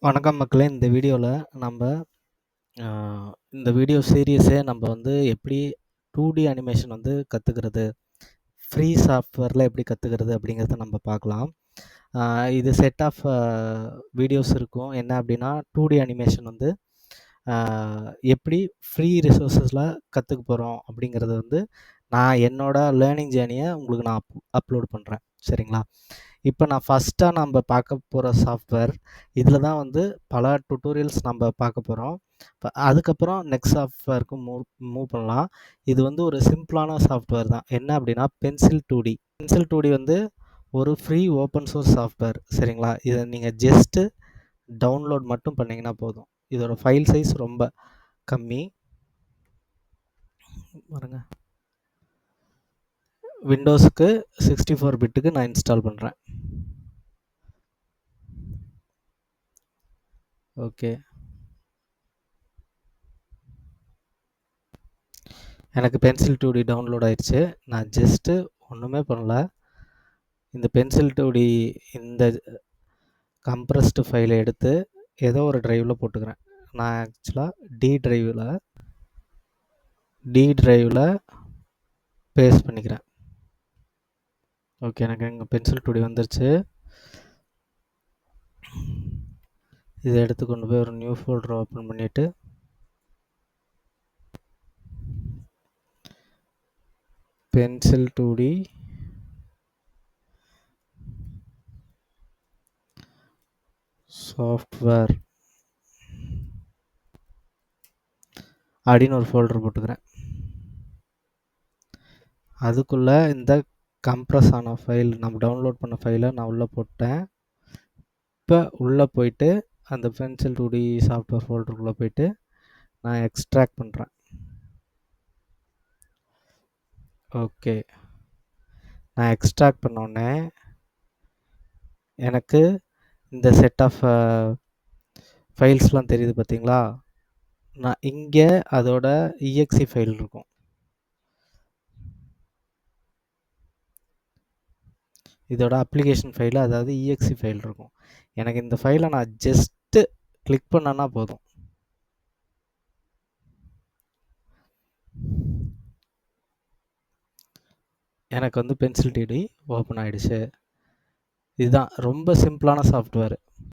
வணக்கம் மக்களே! இந்த வீடியோவில் நம்ம அ இந்த வீடியோ சீரியஸே நம்ம வந்து எப்படி 2டி அனிமேஷன் வந்து கத்துக்கிறது, ஃப்ரீ சாஃப்ட்வேர்ல எப்படி கத்துக்கிறது அப்படிங்கிறத நம்ம பார்க்கலாம். அ இது செட் ஆஃப் வீடியோஸ் இருக்கும். என்ன அப்படின்னா 2டி அனிமேஷன் வந்து அ எப்படி ஃப்ரீ ரிசோர்ஸஸில் கத்துக்க போறோம் அப்படிங்கிறத வந்து நான் என்னோட லேர்னிங் ஜேர்னியை உங்களுக்கு நான் அப்லோட் பண்ணுறேன். சரிங்களா? இப்போ நான் ஃபஸ்ட்டாக நம்ம பார்க்க போகிற சாஃப்ட்வேர் இதில் தான் வந்து பல டுட்டோரியல்ஸ் நம்ம பார்க்க போகிறோம். அதுக்கப்புறம் நெக்ஸ்ட் சாஃப்ட்வேருக்கு மூவ் மூவ் பண்ணலாம். இது வந்து ஒரு சிம்பிளான சாஃப்ட்வேர் தான். என்ன அப்படின்னா பென்சில் 2டி. பென்சில் 2டி வந்து ஒரு ஃப்ரீ ஓப்பன் சோர்ஸ் சாஃப்ட்வேர். சரிங்களா? இதை நீங்கள் ஜஸ்ட்டு டவுன்லோட் மட்டும் பண்ணிங்கன்னா போதும். இதோட ஃபைல் சைஸ் ரொம்ப கம்மி. பாருங்க, விண்டோஸுக்கு 64 பிட்டுக்கு நான் இன்ஸ்டால் பண்ணுறேன். ஓகே, எனக்கு பென்சில் 2டி டவுன்லோட் ஆயிடுச்சு. நான் ஜஸ்ட்டு ஒன்றுமே பண்ணல. இந்த பென்சில் 2டி இந்த கம்ப்ரஸ்டு ஃபைலை எடுத்து ஏதோ ஒரு ட்ரைவில் போட்டுக்கிறேன். நான் ஆக்சுவலாக டி ட்ரைவில் பேஸ்ட் பண்ணிக்கிறேன். ஓகே, எனக்கு எங்கள் பென்சில் 2டி வந்துருச்சு. இதை எடுத்து கொண்டு போய் ஒரு நியூ ஃபோல்டர் ஓப்பன் பண்ணிவிட்டு பென்சில் 2டி சாஃப்ட்வேர் அப்படின்னு ஒரு ஃபோல்டர் போட்டுக்கிறேன். அதுக்குள்ளே இந்த கம்ப்ரஸ் ஆன ஃபைல் நம்ம டவுன்லோட் பண்ண ஃபைலை நான் உள்ளே போட்டேன். இப்போ உள்ளே போயிட்டு அந்த பென்சில் 2டி சாஃப்ட்வேர் ஃபோல்டருக்குள்ளே போயிட்டு நான் எக்ஸ்ட்ராக்ட் பண்ணுறேன். ஓகே, நான் எக்ஸ்ட்ராக்ட் பண்ணோடனே எனக்கு இந்த செட் ஆஃப் ஃபைல்ஸ்லாம் தெரியுது பார்த்தீங்களா? நான் இங்கே அதோட exe ஃபைல் இருக்கும். இதோட அப்ளிகேஷன் ஃபைலு, அதாவது exe ஃபைல் இருக்கும். எனக்கு இந்த ஃபைலை நான் ஜஸ்ட்டு கிளிக் பண்ணேன்னா போதும். எனக்கு வந்து பென்சில் 2டி ஓப்பன் ஆகிடுச்சு. இதுதான் ரொம்ப சிம்பிளான சாஃப்ட்வேர்.